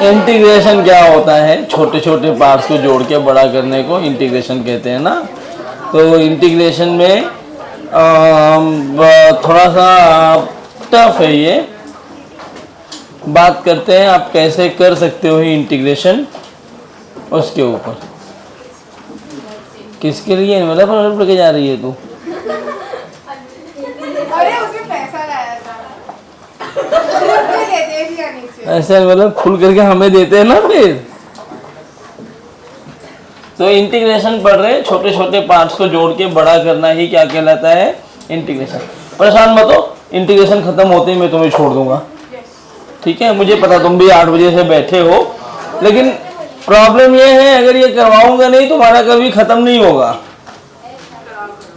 Integration क्या होता है? छोटे छोटे पार्ट्स को जोड़ के बड़ा करने को इंटीग्रेशन कहते हैं ना। तो इंटीग्रेशन में थोड़ा सा टफ है ये। बात करते हैं आप कैसे कर सकते हो इंटीग्रेशन, उसके ऊपर। किसके लिए मतलब लेके जा रही है तू? अरे उसमें पैसा लाया था। दे दिया नीचे। ऐसे मतलब खुल करके हमें देते हैं ना फिर। तो इंटीग्रेशन पढ़ रहे, छोटे छोटे पार्ट्स को जोड़ के बड़ा करना ही क्या कहलाता है? इंटीग्रेशन। परेशान मत हो, इंटीग्रेशन खत्म होते ही मैं तुम्हें छोड़ दूंगा, ठीक है? मुझे पता तुम भी 8 बजे से बैठे हो, लेकिन प्रॉब्लम ये है अगर ये करवाऊंगा नहीं तुम्हारा कभी खत्म नहीं होगा,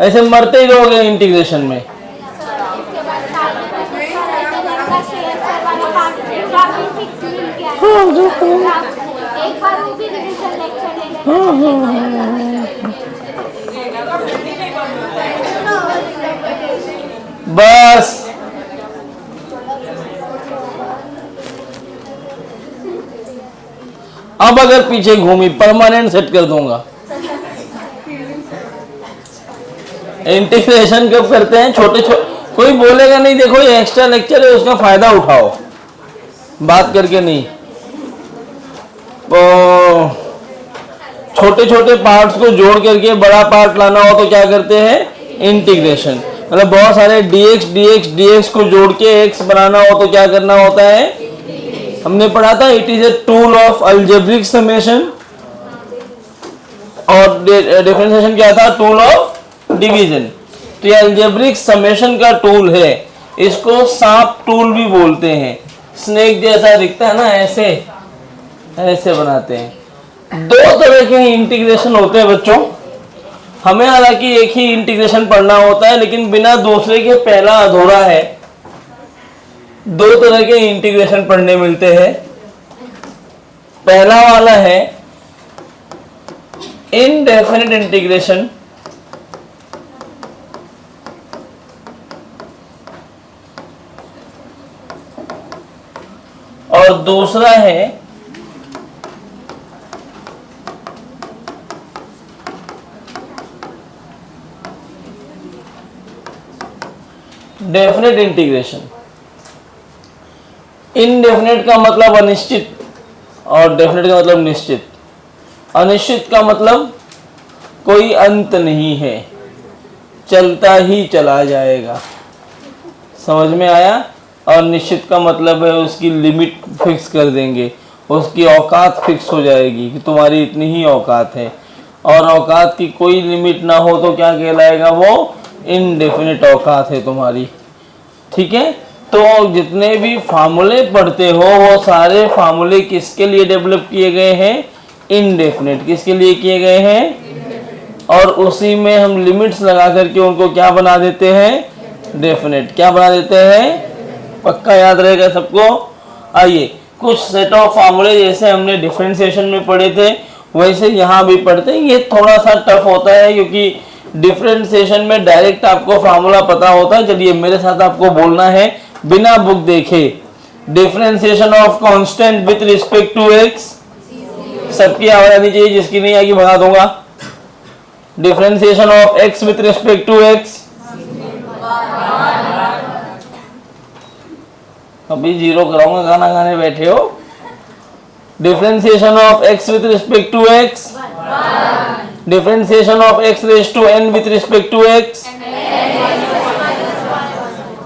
ऐसे मरते ही रहोगे इंटीग्रेशन में। बस अब अगर पीछे घूमी परमानेंट सेट कर दूंगा। इंटीग्रेशन कब करते हैं? छोटे छोटे, कोई बोलेगा नहीं देखो ये एक्स्ट्रा लेक्चर है उसका फायदा उठाओ, बात करके नहीं। तो छोटे छोटे पार्ट्स को जोड़ करके बड़ा पार्ट लाना हो तो क्या करते हैं? इंटीग्रेशन। मतलब बहुत सारे dx को जोड़ के x बनाना हो तो क्या करना होता है? हमने पढ़ा था it is a tool of algebraic summation, और डिफरेंशिएशन क्या था? Tool of division. तो ये अलजेब्रिक समेशन का टूल है, इसको सांप टूल भी बोलते हैं। स्नेक जैसा दिखता है ना, ऐसे ऐसे बनाते हैं। 2 तरह के इंटीग्रेशन होते हैं बच्चों। हमें हालांकि एक ही इंटीग्रेशन पढ़ना होता है, लेकिन बिना दूसरे के पहला अधूरा है। 2 तरह के इंटीग्रेशन पढ़ने मिलते हैं। पहला वाला है इनडेफिनिट इंटीग्रेशन, और दूसरा है डेफिनेट इंटीग्रेशन। इनडेफिनेट का मतलब अनिश्चित और डेफिनेट का मतलब निश्चित। अनिश्चित का मतलब कोई अंत नहीं है, चलता ही चला जाएगा, समझ में आया? और निश्चित का मतलब है उसकी लिमिट फिक्स कर देंगे, उसकी औकात फिक्स हो जाएगी कि तुम्हारी इतनी ही औकात है, और औकात की कोई लिमिट ना हो तो क्या कहलाएगा? वो इनडेफिनिट औकात है तुम्हारी, ठीक है? तो जितने भी फार्मूले पढ़ते हो वो सारे फार्मूले किसके लिए डेवलप किए गए हैं? इनडेफिनिट। किसके लिए किए गए हैं? और उसी में हम लिमिट्स लगा करके उनको क्या बना देते हैं? डेफिनेट। क्या बना देते हैं? पक्का याद रहेगा सबको। आइए कुछ सेट ऑफ फार्मूले जैसे हमने डिफरेंशिएशन में पढ़े थे वैसे यहाँ भी पढ़ते हैं। ये थोड़ा सा टफ होता है क्योंकि डिफरेंशिएशन में डायरेक्ट आपको फार्मूला पता होता है। चलिए मेरे साथ आपको बोलना है बिना बुक देखे। Differentiation of constant with respect to x. सबकी आवाज आनी चाहिए, जिसकी नहीं आएगी भगा दूंगा। Differentiation of x with respect to x. अभी 0 कराऊंगा, गाना गाने बैठे हो। Differentiation of x with respect to x। Differentiation of x raise to n with respect to x।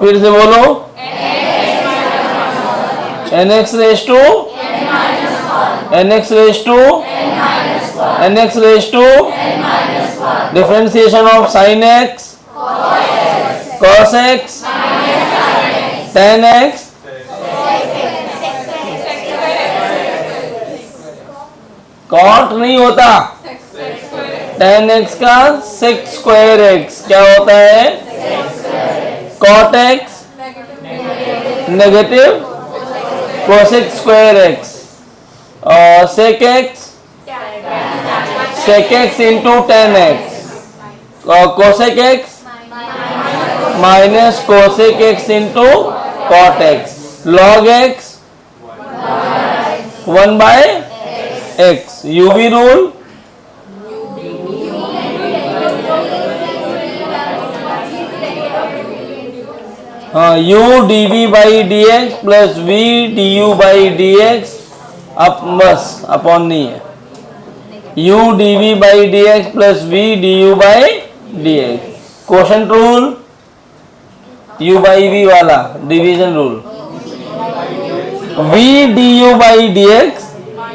फिर से बोलो, nx raise to nx raise to nx raise to. Differentiation of sin x, cos x, tan x। Cot नहीं होता, tan x का sec square x क्या होता है? cot x negative cosec square x, और sec x into tan x, और cosec x minus cosec x into cot x, log x 1 by x. UV rule, हाँ, u dv by D x plus v du by D x, अब बस upon नहीं है, u dv by D x plus v du by D x. Question rule, u by v वाला division rule, v du by D x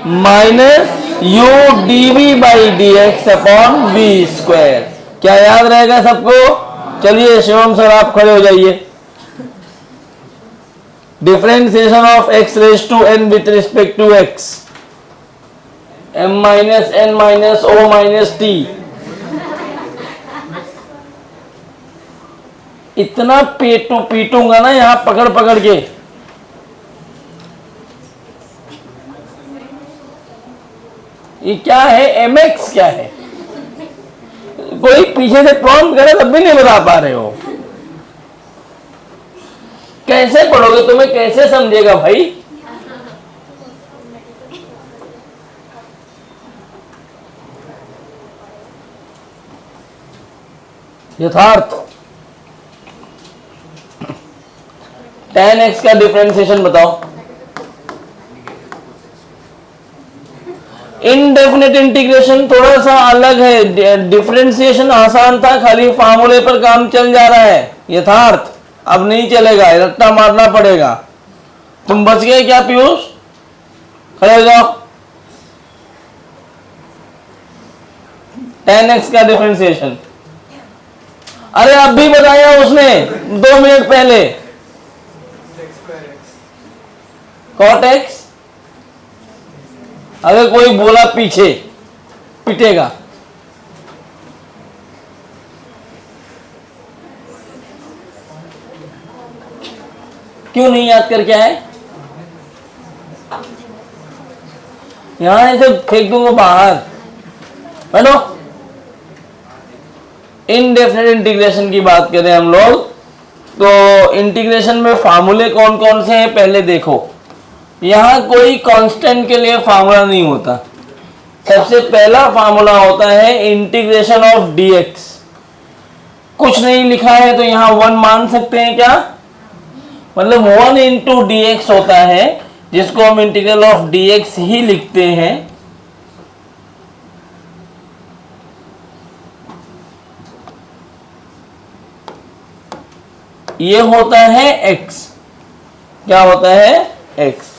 minus u dv by D x upon v square. क्या याद रहेगा सबको? चलिए Shivam sir आप खड़े हो जाइए। Differentiation of x raise to n with respect to x, m minus n minus o minus t। इतना पीटूंगा ना यहां पकड़ पकड़ के। ये क्या है? mx क्या है? कोई पीछे से प्रॉम्प्ट करे तब भी नहीं बता पा रहे हो। कैसे पढ़ोगे? तुम्हें कैसे समझेगा भाई? यथार्थ। tan x का डिफरेंशिएशन बताओ। इनडेफिनेट इंटीग्रेशन थोड़ा सा अलग है, डिफरेंशिएशन आसान था, खाली फार्मूले पर काम चल जा रहा है। यथार्थ अब नहीं चलेगा, रट्टा मारना पड़ेगा। तुम बच गए क्या पीयूष? खड़े हो जाओ। tan x का डिफरेंशिएशन, अरे अब भी बताया उसने 2 मिनट पहले। cot x, अगर कोई बोला पीछे पिटेगा। क्यों नहीं याद करके आए? यहां ऐसे फेंक दूंगा बाहर। बैठो। इनडेफिनेट इंटीग्रेशन की बात करें हम लोग, तो इंटीग्रेशन में फार्मूले कौन कौन से हैं पहले देखो। यहां कोई कांस्टेंट के लिए फार्मूला नहीं होता। सबसे पहला फार्मूला होता है इंटीग्रेशन ऑफ dx। कुछ नहीं लिखा है तो यहां 1 मान सकते हैं क्या? मतलब 1 इंटू dx होता है, जिसको हम इंटीग्रल ऑफ dx ही लिखते हैं। ये होता है x। क्या होता है? x।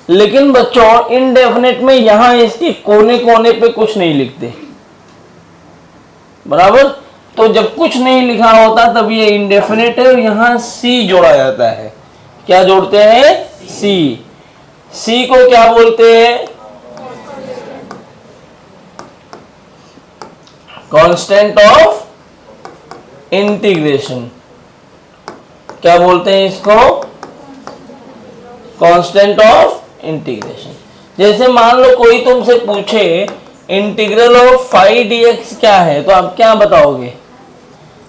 लेकिन बच्चों इनडेफिनेट में यहां इसके कोने कोने पे कुछ नहीं लिखते, बराबर। तो जब कुछ नहीं लिखा होता तब ये इनडेफिनेट है और यहां c जोड़ा जाता है। क्या जोड़ते हैं? c। c को क्या बोलते हैं? Constant of integration. क्या बोलते हैं इसको? Constant of integration. जैसे मान लो कोई तुमसे पूछे इंटीग्रल ऑफ फाई dx क्या है, तो आप क्या बताओगे?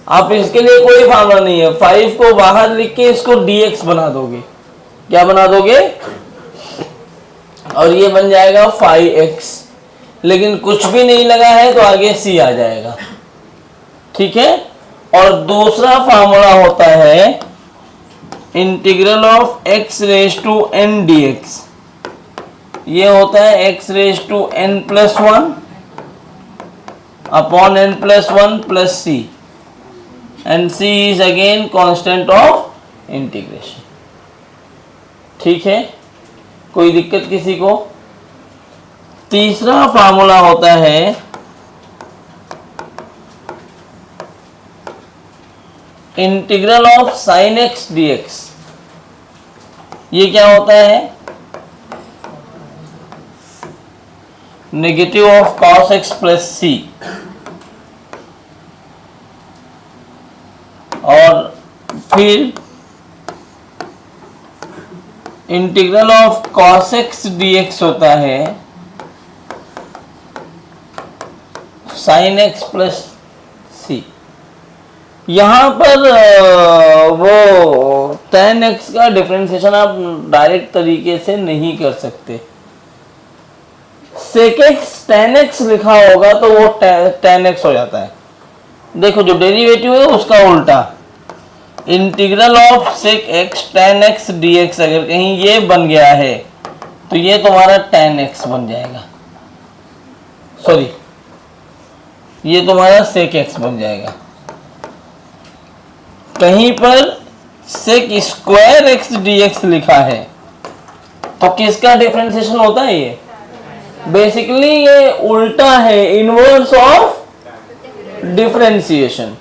आप इसके लिए कोई फार्मूला नहीं है, 5 को बाहर लिख के इसको dx बना दोगे। क्या बना दोगे? और ये बन जाएगा 5x। लेकिन कुछ भी नहीं लगा है तो आगे c आ जाएगा। ठीक है। और दूसरा फार्मूला होता है integral of x raise to n dx। ये होता है x raise to n plus 1 upon n plus 1 plus c, and c is again constant of integration. ठीक है, कोई दिक्कत किसी को? तीसरा फार्मूला होता है integral of sine x dx। ये क्या होता है? Negative of cos x plus c. और फिर integral of cos x dx होता है साइन एक्स प्लस सी। यहां पर वो tan x का डिफरेंशिएशन आप डायरेक्ट तरीके से नहीं कर सकते। sec x tan x लिखा होगा तो वो tan x हो जाता है। देखो जो डेरिवेटिव है उसका उल्टा, integral of sec x tan x dx अगर कहीं ये बन गया है तो ये तुम्हारा tan x बन जाएगा, सॉरी ये तुम्हारा सेक x बन जाएगा। कहीं पर सेक स्क्वायर एक्स dx लिखा है तो किसका डिफरेंशिएशन होता है? ये बेसिकली ये उल्टा है, inverse of differentiation.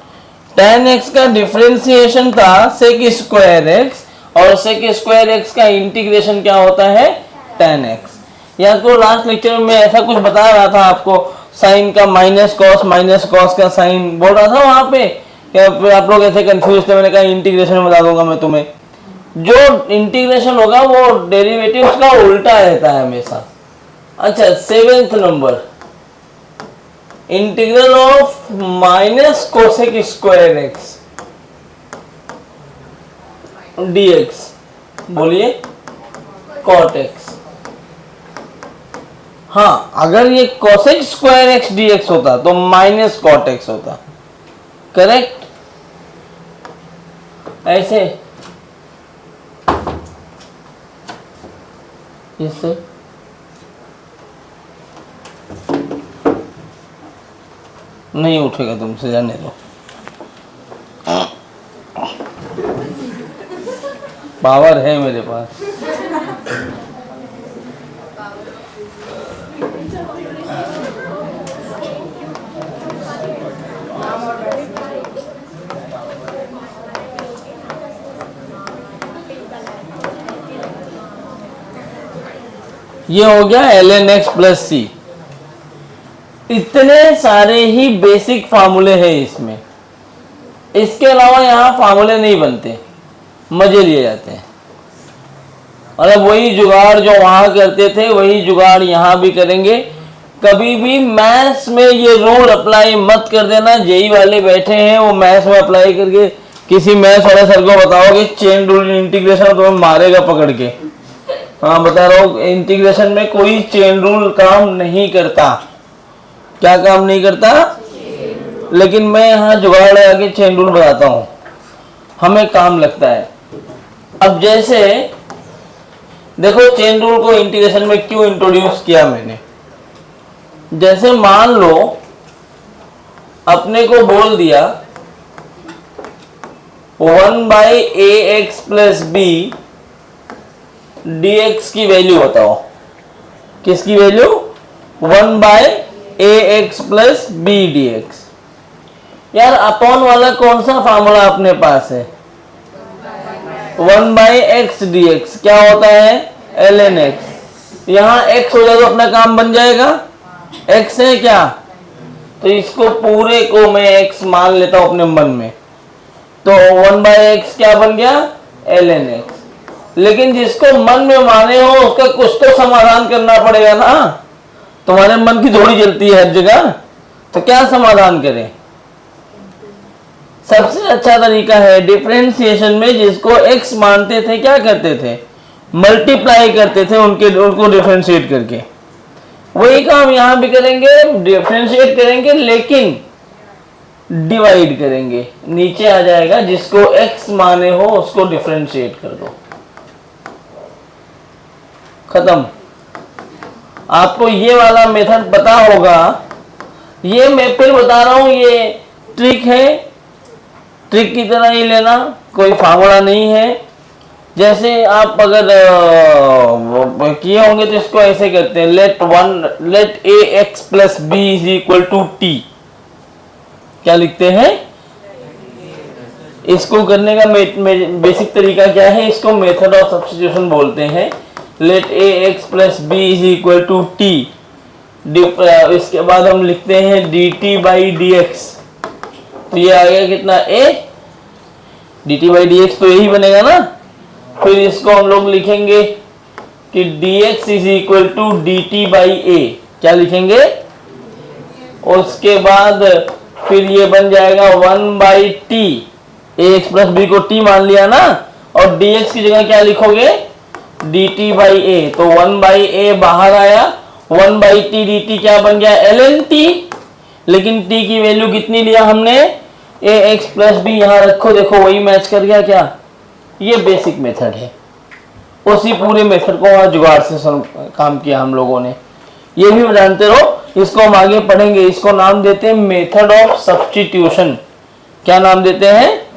tan x का डिफरेंशिएशन था sec स्क्वायर x और sec स्क्वायर x का इंटीग्रेशन क्या होता है? tan x। या तो लास्ट लेक्चर में ऐसा कुछ बता रहा था आपको, साइन का माइनस कॉस का साइन बोल रहा था वहां पे, क्या आप लोग ऐसे कंफ्यूज थे? मैंने कहा इंटीग्रेशन बता दूंगा मैं तुम्हें। जो इंटीग्रेशन होगा वो डेरिवेटिव्स का उल्टा रहता है हमेशा। अच्छा 7th number, integral of minus cosec square x dx, बोलिए cot x। हाँ, अगर ये कोसेक स्क्वायर एक्स dx होता तो माइनस cot x होता, करेक्ट? ऐसे इससे नहीं उठेगा तुमसे, जाने दो। पावर है मेरे पास। ये हो गया ln x प्लस सी। इतने सारे ही बेसिक फार्मूले हैं इसमें, इसके अलावा यहाँ फार्मूले नहीं बनते, मजे लिए जाते हैं। और अब वही जुगाड़ जो वहां करते थे वही जुगाड़ यहाँ भी करेंगे। कभी भी मैथ्स में ये रूल अप्लाई मत कर देना। जेई वाले बैठे हैं वो मैथ्स में अप्लाई करके किसी मैथ्स वाले सर को बताओगे चेन रूल इंटीग्रेशन, तो मारेगा पकड़ के। हाँ बता रहा हूँ, इंटीग्रेशन में कोई चेन रूल काम नहीं करता। क्या काम नहीं करता? लेकिन मैं यहाँ जुगाड़ लगा के चेन रूल बताता हूँ, हमें काम लगता है। अब जैसे देखो चेन रूल को इंटीग्रेशन में क्यों इंट्रोड्यूस किया मैंने। जैसे मान लो अपने को बोल दिया 1/ax प्लस बी dx की वैल्यू बताओ। किसकी value? 1/ax plus B dx। यार अपॉन वाला कौन सा फार्मूला अपने पास है? 1/x dx क्या होता है? ln x। यहाँ x हो जाए तो अपना काम बन जाएगा। x है क्या, तो इसको पूरे को मैं x मान लेता हूं अपने मन में, तो 1/x क्या बन गया? ln x। लेकिन जिसको मन में माने हो उसका कुछ तो समाधान करना पड़ेगा ना। तुम्हारे मन की थोड़ी जलती है हर जगह, तो क्या समाधान करें? सबसे अच्छा तरीका है डिफरेंशिएशन में, जिसको x मानते थे क्या करते थे? मल्टीप्लाई करते थे उनको डिफरेंशिएट करके। वही काम यहां भी करेंगे, डिफरेंशिएट करेंगे लेकिन डिवाइड करेंगे। नीचे आ जाएगा जिसको x माने हो उसको डिफरेंशिएट कर दो, खत्म। आपको ये वाला मेथड पता होगा। ये मैं फिर बता रहा हूं, ये ट्रिक है, ट्रिक की तरह ही लेना, कोई फार्मूला नहीं है। जैसे आप अगर किए होंगे तो इसको ऐसे करते हैं, let A x plus B is equal to T. क्या लिखते हैं? इसको करने का बेसिक तरीका क्या है? इसको मेथड ऑफ सब्स्टिट्यूशन बोलते हैं। Let A x plus B is equal to T. इसके बाद हम लिखते हैं D T by D x. तो ये आ गया कितना? A D T by D x, तो यही बनेगा ना। फिर इसको हम लोग लिखेंगे कि dx is equal to d T by a. क्या लिखेंगे? उसके बाद फिर ये बन जाएगा 1/t। A x plus b को t मान लिया ना, और dx की जगह क्या लिखोगे? dt बाई ए। तो 1/a बाहर आया 1 बाई टी डी टी क्या बन गया ln t, लेकिन t की वैल्यू कितनी लिया हमने ax प्लस बी, यहाँ रखो देखो वही मैच कर गया क्या, ये बेसिक मेथड है, उसी पूरे मेथड को वहाँ जुगाड़ से काम किया हम लोगों ने, ये भी जानते रहो। इसको हम आगे पढ़ेंगे, इसको नाम देते हैं मेथड ऑफ सब्स्टिट्यूशन। क्या नाम देते हैं?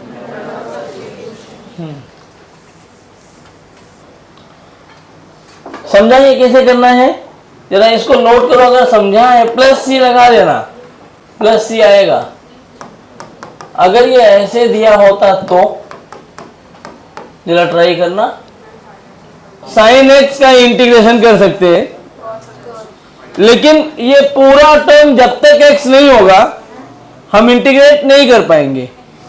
समझा ये कैसे करना है, जरा इसको नोट करो, अगर समझा है प्लस सी लगा देना, प्लस सी आएगा। अगर ये ऐसे दिया होता तो जरा ट्राई करना, साइन एक्स का इंटीग्रेशन कर सकते हैं, लेकिन ये पूरा टर्म जब तक एक्स नहीं होगा हम इंटीग्रेट नहीं कर पाएंगे।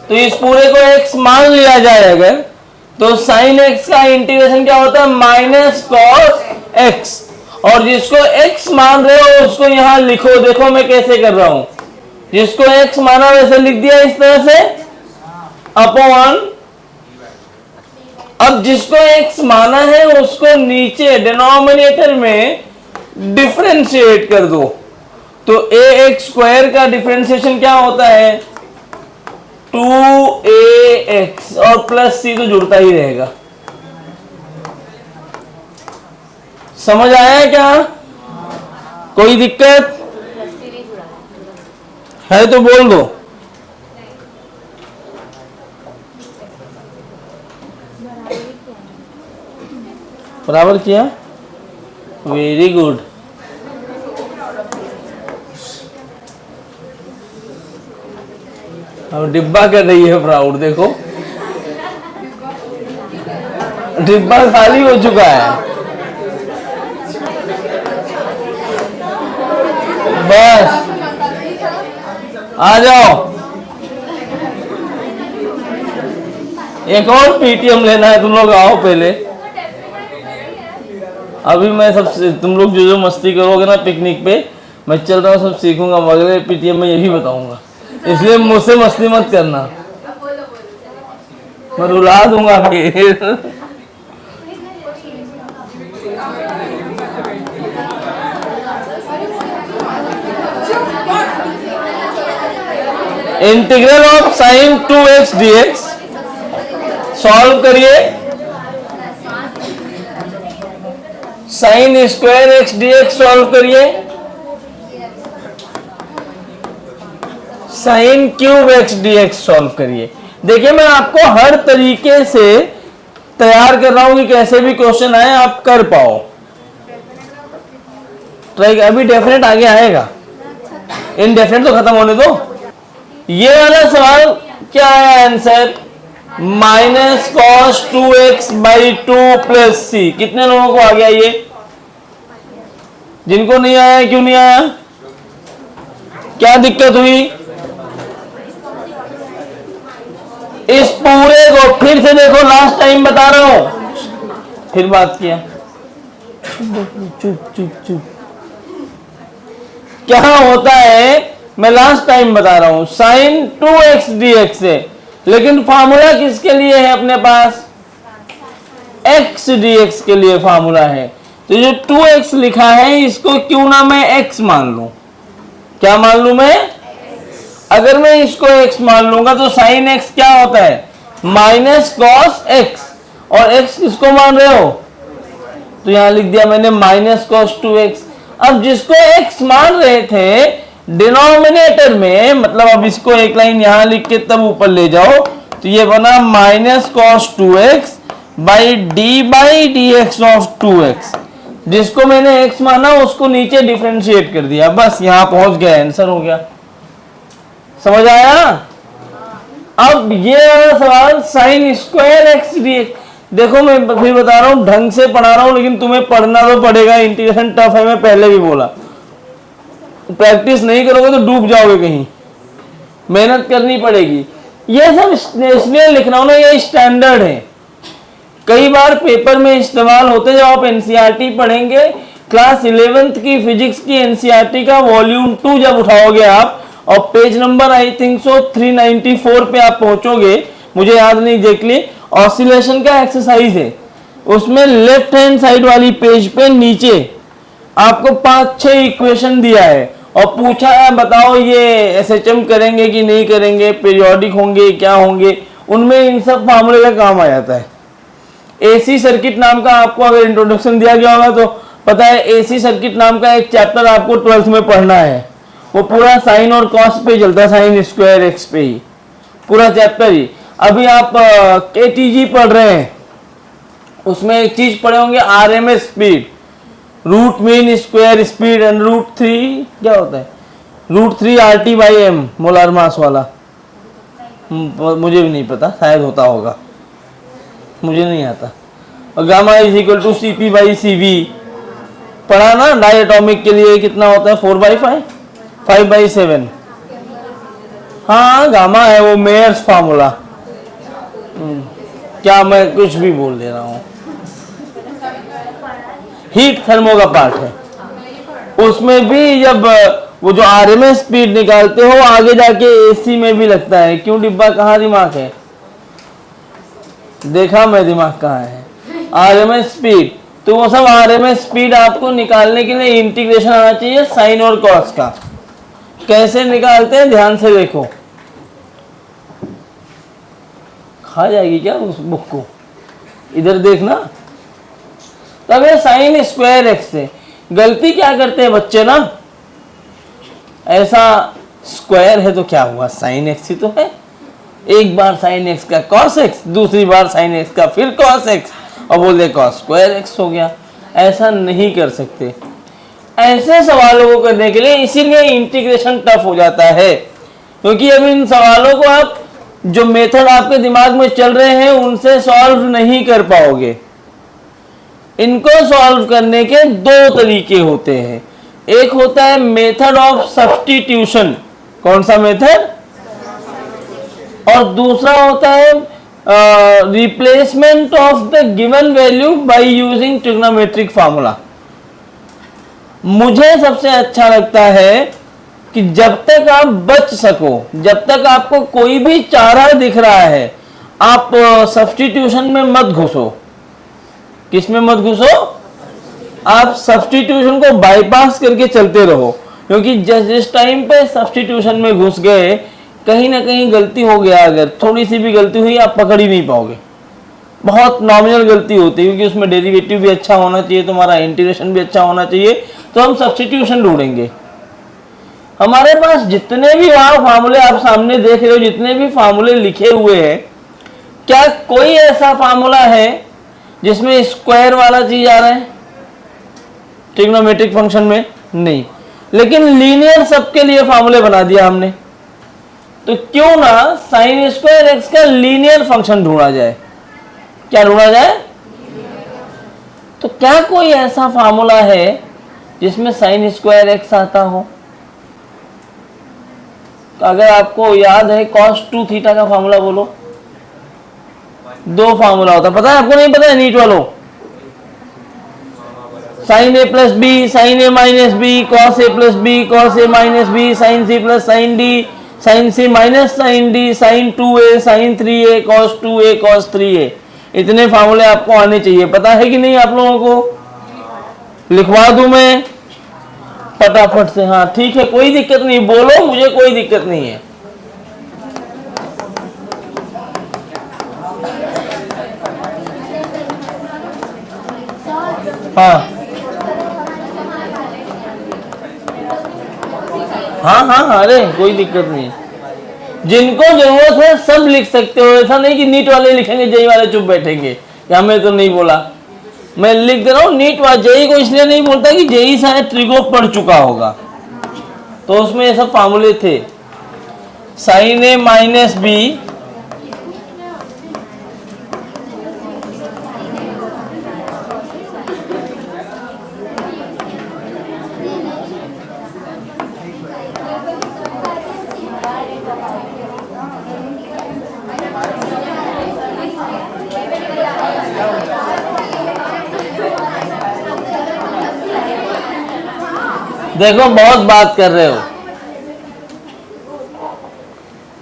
तो इस पूरे को एक्स मान लिया जाए अगर, तो साइन एक्स का इंटीग्रेशन क्या होता है माइनस कॉस एक्स, और जिसको एक्स मान रहे हो उसको यहां लिखो, देखो मैं कैसे कर रहा हूं, जिसको एक्स माना वैसे लिख दिया इस तरह से अपॉन, अब जिसको एक्स माना है उसको नीचे डिनोमिनेटर में डिफरेंशिएट कर दो। तो ए एक्स स्क्वायर का डिफरेंशिएशन क्या होता है 2ax, और प्लस सी तो जुड़ता ही रहेगा। समझ आया क्या? कोई दिक्कत है तो बोल दो। बराबर किया, वेरी गुड। अब डिब्बा कर रही है प्राउड, देखो डिब्बा खाली हो चुका है। बस आ जाओ, एक और पीटीएम लेना है, तुम लोग आओ पहले। अभी मैं सबसे, तुम लोग जो जो मस्ती करोगे ना पिकनिक पे, मैं चल रहा हूँ सब सीखूंगा, अगले पीटीएम में यही बताऊंगा, इसलिए मुझसे मस्ती मत करना, मैं रुला दूंगा फिर। Integral of sine 2x dx solve करिए, sine square x dx solve करिए, sine cube x dx solve करिए। देखिए मैं आपको हर तरीके से तैयार कर रहा हूं कि कैसे भी क्वेश्चन आए आप कर पाओ। ट्राई, अभी डेफिनेट आगे आएगा, इनडेफिनेट तो खत्म होने दो। ये वाला सवाल क्या है answer minus cos 2x by 2 plus c. कितने लोगों को आ गया ये? जिनको नहीं आया क्यों नहीं आया, क्या दिक्कत हुई? इस पूरे को फिर से देखो, लास्ट टाइम बता रहा हूं, फिर बात किया, चुप चुप चुप। क्या होता है मैं लास्ट टाइम बता रहा हूं, साइन 2x dx है, लेकिन फार्मूला किसके लिए है अपने पास? x dx के लिए फार्मूला है। तो जो 2x लिखा है इसको क्यों ना मैं x मान लूं, क्या मान लूं मैं? अगर मैं इसको x मान लूंगा तो साइन x क्या होता है माइनस कॉस x, और x किसको मान रहे हो? तो यहां लिख दिया मैंने माइनस कॉस 2x। अब जिसको x मान रहे थे डिनोमिनेटर में, मतलब अब इसको एक लाइन यहां लिख के तब ऊपर ले जाओ, तो ये बना minus cos 2x by D x of 2x। जिसको मैंने x माना उसको नीचे डिफरेंशिएट कर दिया, बस यहां पहुंच गया, आंसर हो गया। समझ आया? अब ये वाला सवाल साइन स्क्वायर एक्स dx, देखो मैं फिर बता रहा हूं, ढंग से पढ़ा रहा हूं, लेकिन तुम्हें पढ़ना तो पड़ेगा, इंटीग्रेशन टफ है, मैं पहले भी बोला। प्रैक्टिस नहीं करोगे तो डूब जाओगे कहीं, मेहनत करनी पड़ेगी। ये सब इसलिए लिख रहा हूं ना, ये स्टैंडर्ड है, कई बार पेपर में इस्तेमाल होते हैं। जब आप एनसीईआरटी पढ़ेंगे, क्लास 11th की फिजिक्स की एनसीईआरटी का वॉल्यूम 2 जब उठाओगे आप, और page number I think so 394 पे आप पहुंचोगे, मुझे याद नहीं एग्जैक्टली, ऑसिलेशन का एक्सरसाइज है, उसमें लेफ्ट हैंड साइड वाली पेज पे नीचे आपको 5-6 इक्वेशन दिया है और पूछा है बताओ ये एसएचएम करेंगे कि नहीं करेंगे, पीरियोडिक होंगे क्या होंगे, उनमें इन सब फार्मूले का काम आ जाता है। एसी सर्किट नाम का आपको अगर इंट्रोडक्शन दिया गया होगा तो पता है, एसी सर्किट नाम का एक चैप्टर आपको 12th में पढ़ना है। वो पूरा साइन और कॉस पे चलता है, साइन स्क्वायर एक्स पे ही पूरा चैप्टर ही। अभी आप केटीजी पढ़ रहे हैं, उसमें एक चीज पढ़े होंगे RMS speed, root mean square speed and √3 क्या होता है, √3 RT/m मोलार मास वाला। मुझे भी नहीं पता, शायद होता होगा, मुझे नहीं आता। और गामा = CP/CV पढ़ा ना, डायटोमिक के लिए कितना होता है 4/5 5/7। हाँ गामा है वो मेयर्स फार्मूला। क्या मैं कुछ भी बोल दे रहा हूँ, हीट थर्मो का पार्ट है। उसमें भी जब वो जो आरएमएस स्पीड निकालते हो आगे जाके एसी में भी लगता है। क्यों डिब्बा, कहाँ दिमाग है, देखा मैं दिमाग कहाँ है, आरएमएस स्पीड। तो वो सब आरएमएस स्पीड आपको निकालने के लिए इंटीग्रेशन आना चाहिए साइन और कॉस का। कैसे निकालते हैं ध्यान से देखो, खा जाएगी क्या उस बुक को, इधर देखना। तब ये साइन स्क्वायर एक्स से गलती क्या करते हैं बच्चे ना, ऐसा स्क्वायर है तो क्या हुआ, साइन एक्स ही तो है। एक बार साइन एक्स का कॉस एक्स, दूसरी बार साइन एक्स का फिर कॉस एक्स, और बोले कॉस स्क्वायर एक्स हो गया। ऐसा नहीं कर सकते। ऐसे सवालों को करने के लिए इसीलिए इंटीग्रेशन टफ हो जाता है, क्योंकि अब इन सवालों को आप जो मेथड आपके दिमाग में चल रहे हैं उनसे सॉल्व नहीं कर पाओगे। इनको सॉल्व करने के दो तरीके होते हैं। एक होता है मेथड ऑफ सब्स्टिट्यूशन, कौन सा मेथड, और दूसरा होता है replacement of the given value by using trigonometric formula. मुझे सबसे अच्छा लगता है कि जब तक आप बच सको, जब तक आपको कोई भी चारा दिख रहा है, आप सब्स्टिट्यूशन में मत घुसो। किस में मत घुसो, आप सब्स्टिट्यूशन को बाईपास करके चलते रहो, क्योंकि जिस टाइम पे सब्स्टिट्यूशन में घुस गए कहीं ना कहीं गलती हो गया, अगर थोड़ी सी भी गलती हुई आप पकड़ ही नहीं पाओगे। बहुत नॉमिनल गलती होती है, क्योंकि उसमें डेरिवेटिव भी अच्छा होना चाहिए, तुम्हारा इंटीग्रेशन भी अच्छा होना चाहिए, तो हम सब्स्टिट्यूशन ढूंढेंगे। हमारे पास जितने भी वहां फार्मूले आप सामने देख रहे हो, जितने भी फार्मूले लिखे हुए हैं, क्या कोई ऐसा फार्मूला है जिसमें स्क्वायर वाला चीज आ रहा है ट्रिग्नोमेट्रिक फंक्शन में? नहीं। लेकिन लीनियर सबके लिए फार्मूले बना दिया हमने, तो क्यों ना साइन स्क्वायर एक्स का लीनियर फंक्शन ढूंढा जाए। क्या ढूंढा जाए? तो क्या कोई ऐसा फार्मूला है जिसमें साइन स्क्वायर एक्स आता हो? तो अगर आपको याद है cos 2 थीटा का फार्मूला बोलो। दो फार्मूला होता है, पता है आपको? नहीं पता है नीट वालों? Sine a plus b, sine a minus b, cos a plus b, cos a minus b, sine c plus sine d, sine C minus sine d, sine 2a, sine 3a, cos 2a, cos 3a। इतने फार्मूले आपको आने चाहिए। पता है कि नहीं आप लोगों को? लिखवा दूं मैं फटाफट से? हाँ ठीक है, कोई दिक्कत नहीं, बोलो, मुझे कोई दिक्कत नहीं है। हाँ हाँ हाँ, अरे कोई दिक्कत नहीं, जिनको जरूरत है सब लिख सकते हो। ऐसा नहीं कि नीट वाले लिखेंगे जेई वाले चुप बैठेंगे, या मैं तो नहीं बोला, मैं लिख दे रहा हूँ। नीट वाले जेई को इसलिए नहीं बोलता कि जेई शायद ट्रिगो पढ़ चुका होगा, तो उसमें ये सब फार्मूले थे। साइन ए माइनस बी, देखो बहुत बात कर रहे हो,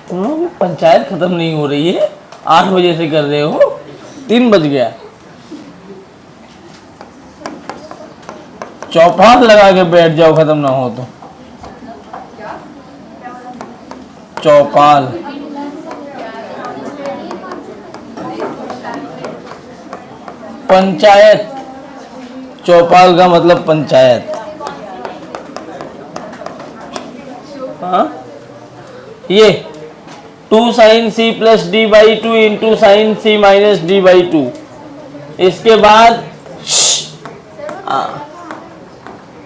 तुम लोग पंचायत खत्म नहीं हो रही है। 8 बजे से कर रहे हो, 3 बज गया। चौपाल लगा के बैठ जाओ, खत्म ना हो तो। चौपाल, पंचायत, चौपाल का मतलब पंचायत। हाँ, ये 2 sin c plus D by two into sine C minus D by two. इसके बाद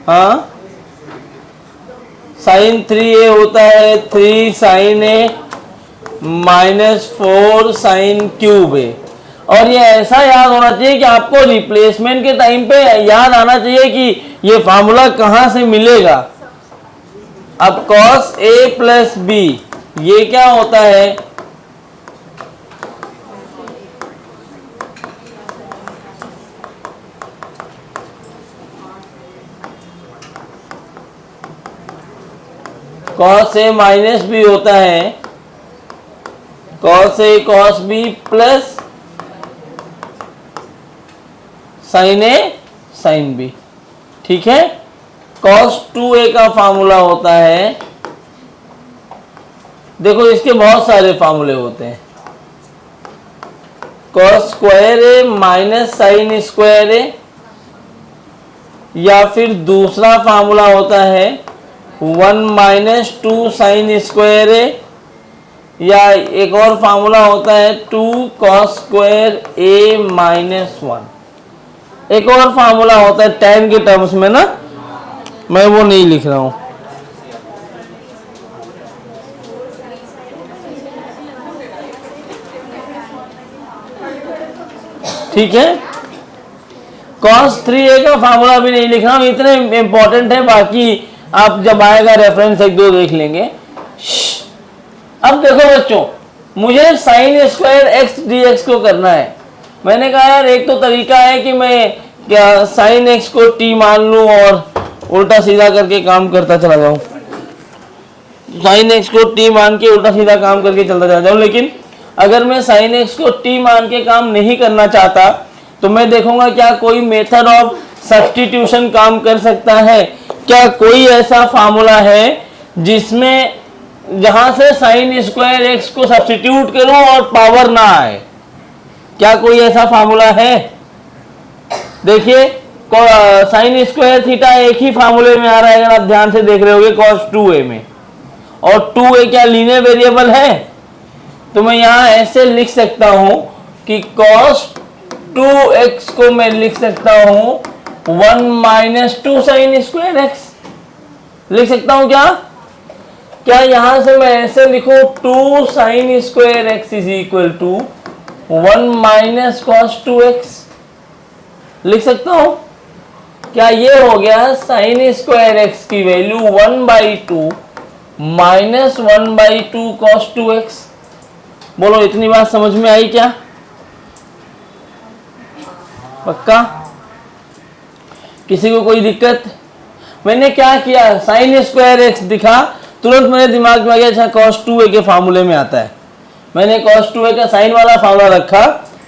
हाँ, साइन 3a होता है 3 sin a minus 4 sin cube a। और ये ऐसा याद होना चाहिए कि आपको रिप्लेसमेंट के टाइम पे याद आना चाहिए कि ये फार्मूला कहाँ से मिलेगा। अब cos a प्लस b ये क्या होता है, cos a माइनस बी होता है cos a cos b plus sin a sin b। ठीक है, cos 2a का फार्मूला होता है, देखो इसके बहुत सारे फार्मूले होते हैं, cos square a minus sine square a, या फिर दूसरा फार्मूला होता है 1 माइनस 2 साइन स्क्वायर a, या एक और फार्मूला होता है 2 cos स्क्वायर a माइनस 1। एक और फार्मूला होता है tan के टर्म्स में ना, मैं वो नहीं लिख रहा हूं। ठीक है, cos 3a का फार्मूला भी नहीं लिख रहा हूं, इतने इंपॉर्टेंट है, बाकी आप जब आएगा रेफरेंस एक दो देख लेंगे। अब देखो बच्चों, मुझे sign square x d x को करना है। मैंने कहा यार एक तो तरीका है कि मैं क्या साइन एक्स को टी मान लूं और उल्टा सीधा करके काम करता चला जाऊं, साइन एक्स को टी मान के उल्टा सीधा काम करके चलता चला जाऊं। लेकिन अगर मैं साइन एक्स को टी मान के काम नहीं करना चाहता तो मैं देखूंगा क्या कोई मेथड ऑफ सब्स्टिट्यूशन काम कर सकता है, क्या कोई ऐसा फार्मूला है जिसमें जहां से साइन स्क्वायर एक्स को सब्स्टिट्यूट करूं और पावर ना आए, क्या कोई ऐसा फार्मूला है? देखिए साइन स्क्वायर थीटा एक ही फार्मूले में आ रहा है, अगर आप ध्यान से देख रहे होगे cos 2a में, और 2a क्या लीनियर वेरिएबल है, तो मैं यहां ऐसे लिख सकता हूं कि cos 2x को मैं लिख सकता हूं 1 माइनस 2 साइन स्क्वायर एक्स लिख सकता हूं। क्या यहां से मैं ऐसे लिखूं 2 sine square x is equal to 1 minus cos 2x लिख सकता हूं? क्या ये हो गया साइन स्क्वायर एक्स की वैल्यू 1/2 माइनस 1/2 कॉस 2x। बोलो इतनी बात समझ में आई क्या? पक्का? किसी को कोई दिक्कत? मैंने क्या किया, साइन स्क्वायर एक्स दिखा, तुरंत मेरे दिमाग में आ गया अच्छा cos 2a के फार्मूले में आता है। मैंने cos 2a का साइन वाला फार्मूला रखा,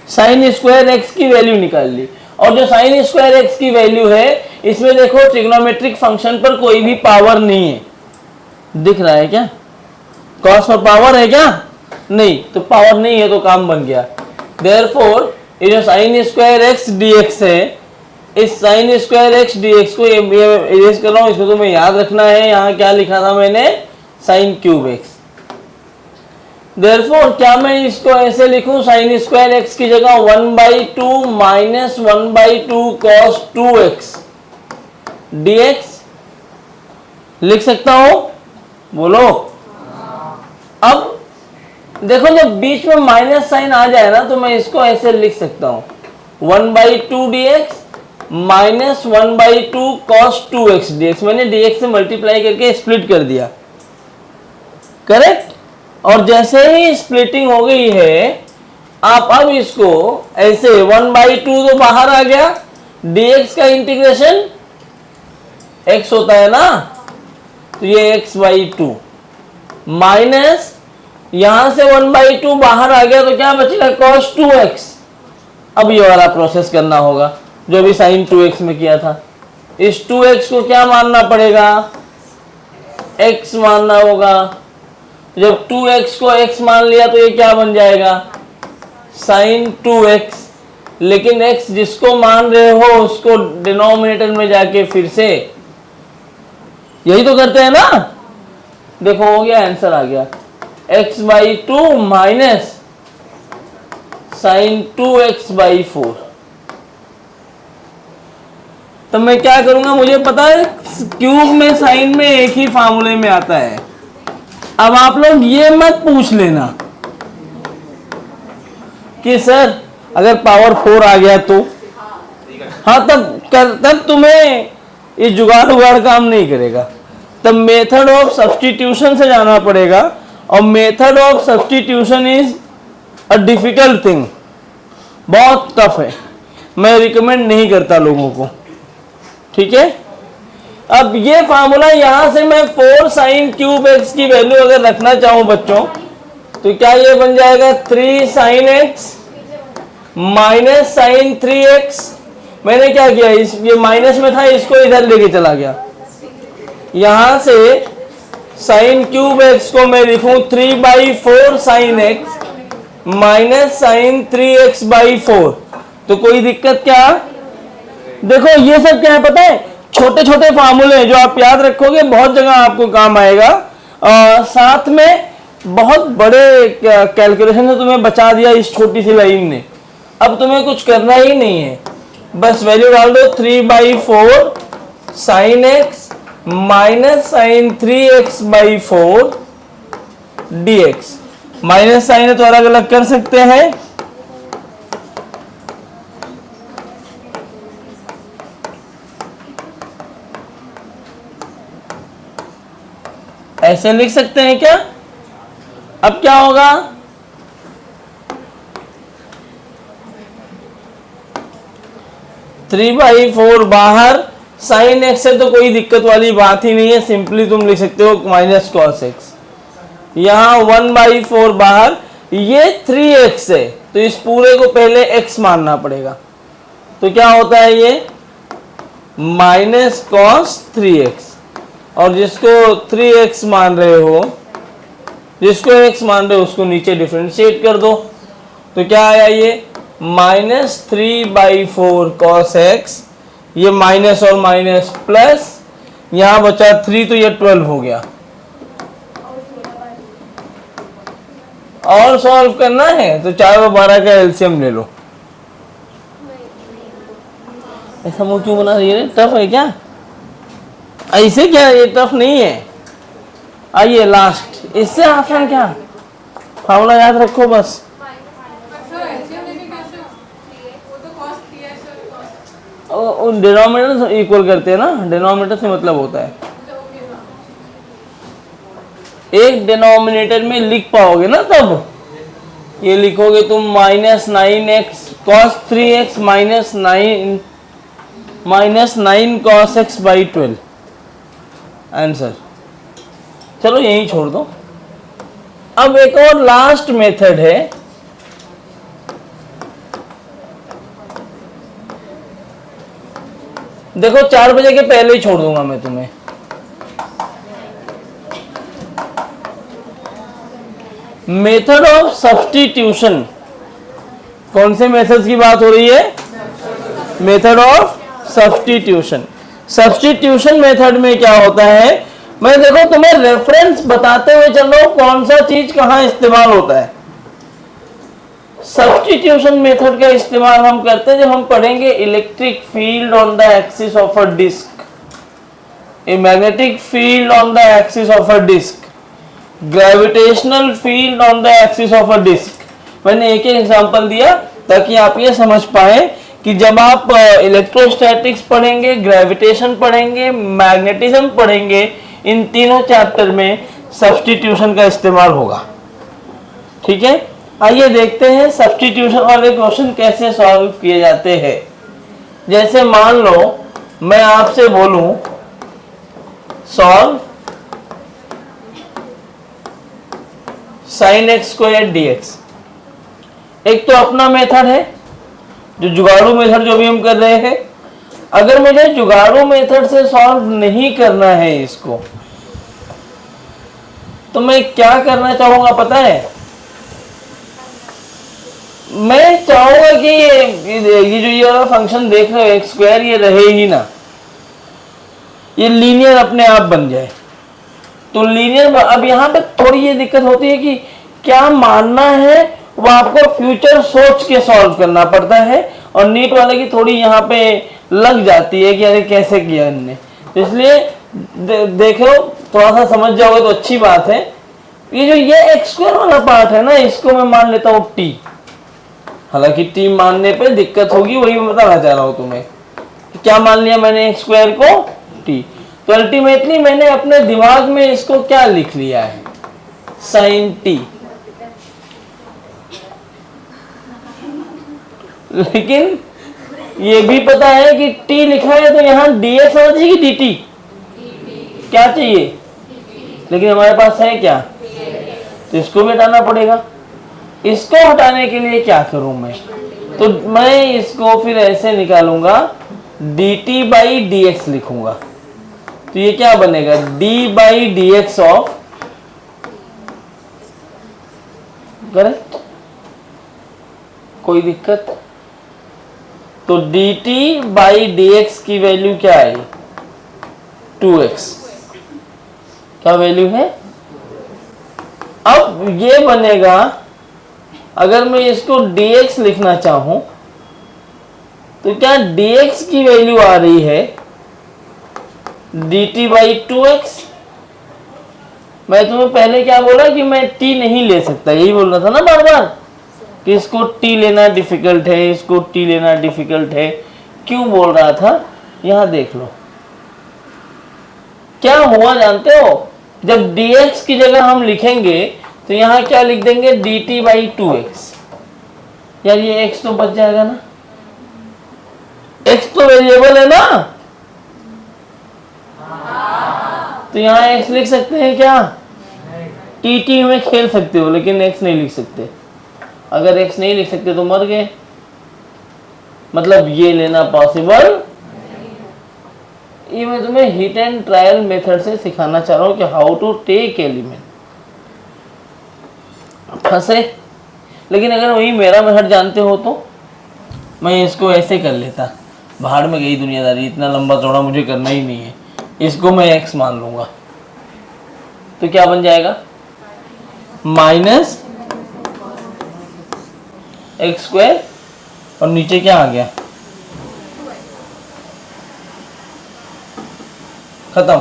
साइन स्क्वायर एक्स की वैल्यू निकाल ली, और जो साइन स्क्वायर एक्स की वैल्यू है इसमें देखो ट्रिग्नोमेट्रिक फंक्शन पर कोई भी पावर नहीं है, दिख रहा है क्या? cos पर पावर है क्या? नहीं, तो पावर नहीं है तो काम बन गया। देयरफॉर ये जो साइन स्क्वायर एक्स dx है, इस साइन स्क्वायर एक्स dx को ये इरेज कर रहा हूं, इसको तो मैं याद रखना है। यहाँ क्या लिखा था मैंने, साइन क्यूब एक्स। देयरफॉर क्या मैं इसको ऐसे लिखूं, साइन स्क्वायर एक्स की जगह 1/2 माइनस 1/2 cos 2x dx लिख सकता हूं? बोलो। अब देखो जब बीच में माइनस साइन आ जाए ना, तो मैं इसको ऐसे लिख सकता हूं 1/2 dx minus 1/2 cos 2x dx। मैंने dx से मल्टीप्लाई करके स्प्लिट कर दिया, करेक्ट? और जैसे ही स्प्लिटिंग हो गई है, आप अब इसको ऐसे 1/2 तो बाहर आ गया, dx का इंटीग्रेशन x होता है ना, तो ये x/2 माइनस यहां से 1/2 बाहर आ गया, तो क्या बचेगा cos 2x। अब ये वाला प्रोसेस करना होगा जो भी sin 2x में किया था। इस 2x को क्या मानना पड़ेगा, x मानना होगा। जब 2x को x मान लिया तो ये क्या बन जाएगा, sin 2x। लेकिन x जिसको मान रहे हो उसको डिनोमिनेटर में जाके फिर से यही तो करते हैं ना। देखो हो गया, आंसर आ गया, x/2 माइनस sin 2x/4। तो मैं क्या करूंगा, मुझे पता है क्यूब में साइन में एक ही फार्मूले में आता है। अब आप लोग ये मत पूछ लेना कि सर अगर पावर 4 आ गया तो, हाँ तब तुम्हें ये जुगाड़ उगाड़ काम नहीं करेगा। तब मेथड ऑफ सब्स्टिट्यूशन से जाना पड़ेगा, और method of substitution is a difficult thing, बहुत टफ है, मैं रिकमेंड नहीं करता लोगों को। ठीक है, अब ये फार्मूला यहां से मैं 4 sin क्यूब x की वैल्यू अगर रखना चाहूं बच्चों, तो क्या ये बन जाएगा 3 sin x minus sin 3x। मैंने क्या किया, ये माइनस में था, इसको इधर लेके चला गया। यहां से sin क्यूब x को मैं लिखूं 3/4 sin x minus sin 3x/4। तो कोई दिक्कत क्या, देखो ये सब क्या है पता है, छोटे छोटे फार्मूले जो आप याद रखोगे, बहुत जगह आपको काम आएगा। साथ में बहुत बड़े कैलकुलेशन से तुम्हें बचा दिया इस छोटी सी लाइन ने। अब तुम्हें कुछ करना ही नहीं है, बस वैल्यू डाल दो 3/4 sin x minus sin 3x/4 dx। Minus sine है तो अलग अलग कर सकते हैं। ऐसे लिख सकते हैं क्या। अब क्या होगा, थ्री बाई फोर बाहर, साइन एक्स है तो कोई दिक्कत वाली बात ही नहीं है, सिंपली तुम लिख सकते हो माइनस कॉस एक्स। यहां 1/4 बाहर, ये 3x है तो इस पूरे को पहले x मानना पड़ेगा। तो क्या होता है ये माइनस कॉस 3x, और जिसको 3x मान रहे हो, जिसको x मान रहे हो उसको नीचे डिफरेंशिएट कर दो। तो क्या आया ये माइनस 3/4 cos x, ये माइनस और माइनस प्लस, यहां बचा 3 तो ये 12 हो गया। और सॉल्व करना है तो 4 और 12 का एलसीएम ले लो। ऐसा मुंह क्यों बना रही है, टफ है क्या, ऐसे क्या, ये टफ नहीं है। आइए लास्ट, इससे आसान क्या, फार्मूला याद रखो बस। डिनोमिनेटर इक्वल करते हैं ना, डिनोमिनेटर से मतलब होता है एक डिनोमिनेटर में लिख पाओगे ना, तब ये लिखोगे तुम -9x cos 3x -9 cos x/12 answer. चलो यही छोड़ दो। अब एक और लास्ट मेथड है, देखो 4 बजे के पहले ही छोड़ दूंगा मैं तुम्हें। मेथड ऑफ सब्स्टिट्यूशन, कौन से मेथड्स की बात हो रही है, method of substitution. Substitution method में क्या होता है, मैं देखो तुम्हें रेफरेंस बताते हुए चल रहा हूं कौन सा चीज कहां इस्तेमाल होता है। सब्स्टिट्यूशन मेथड का इस्तेमाल हम करते हैं जब हम पढ़ेंगे electric field on the axis of a disc, a magnetic field on the axis of a disc, gravitational field on the axis of a disc. मैंने एक एग्जांपल दिया ताकि आप ये समझ पाए कि जब आप इलेक्ट्रोस्टैटिक्स पढ़ेंगे, ग्रेविटेशन पढ़ेंगे, मैग्नेटिज्म पढ़ेंगे, इन तीनों चैप्टर में सब्स्टिट्यूशन का इस्तेमाल होगा। ठीक है, आइए देखते हैं सब्स्टिट्यूशन वाले क्वेश्चन कैसे सॉल्व किए जाते हैं। जैसे मान लो मैं आपसे बोलूं सॉल्व sin x² dx। एक तो अपना मेथड है जो जुगाड़ू मेथड जो भी हम कर रहे हैं, अगर मुझे जुगाड़ू मेथड से सॉल्व नहीं करना है इसको, तो मैं क्या करना चाहूंगा पता है? मैं चाहूंगा कि ये जो ये वाला फंक्शन देख रहे हो एक्स स्क्वायर, ये रहे ही ना, ये लीनियर अपने आप बन जाए। तो लीनियर, अब यहाँ पे थोड़ी ये दिक्कत होती है कि क्या मानना है वो आपको फ्यूचर सोच के सॉल्व करना पड़ता है, और नीट वाले की थोड़ी यहाँ पे लग जाती है कि अरे कैसे किया इनने। तो इसलिए देखो, थोड़ा सा समझ जाओगे तो अच्छी बात है। ये जो ये एक्स स्क्वायर वाला पार्ट है ना, इसको मैं मान लेता हूँ टी। हालांकि टी मानने पे दिक्कत होगी, वही मैं बताना चाह रहा हूँ तुम्हें। क्या मान लिया मैंने एक्स स्क्वायर को? टी। तो अल्टीमेटली मैंने अपने दिमाग में इसको क्या लिख लिया है? Sine t. लेकिन ये भी पता है कि टी लिखा है तो यहाँ dx होना चाहिए कि dt? क्या चाहिए? लेकिन हमारे पास है क्या? तो इसको भी हटाना पड़ेगा। इसको हटाने के लिए क्या करूं मैं? तो मैं इसको फिर ऐसे निकालूंगा, dt बाई dx लिखूंगा। तो ये क्या बनेगा? d by dx of, correct? कोई दिक्कत? तो dt बाई dx की वैल्यू क्या है? 2x। क्या वैल्यू है? अब ये बनेगा, अगर मैं इसको dx लिखना चाहूं तो क्या dx की वैल्यू आ रही है dt बाई 2x। मैं तुम्हें पहले क्या बोला कि मैं t नहीं ले सकता, यही बोल रहा था ना बार बार कि इसको t लेना डिफिकल्ट है, इसको t लेना डिफिकल्ट है। क्यों बोल रहा था? यहां देख लो क्या हुआ जानते हो? जब dx की जगह हम लिखेंगे तो यहां क्या लिख देंगे? dt by 2x। यार ये x तो बच जाएगा ना, x तो वेरिएबल है ना, तो यहां x लिख सकते हैं क्या? tt में खेल सकते हो लेकिन x नहीं लिख सकते। अगर x नहीं लिख सकते तो मर गए, मतलब ये लेना पॉसिबल। ये मैं तुम्हें हिट एंड ट्रायल मेथड से सिखाना चाह रहा हूं कि हाउ टू टेक एलिमेंट। फंसे? लेकिन अगर वही मेरा मेथड जानते हो तो मैं इसको ऐसे कर लेता। बाहर में गई दुनियादारी, इतना लंबा चौड़ा मुझे करना ही नहीं है। इसको मैं x मान लूंगा तो क्या बन जाएगा? माइनस एक्स स्क्वायर, और नीचे क्या आ गया? खत्म।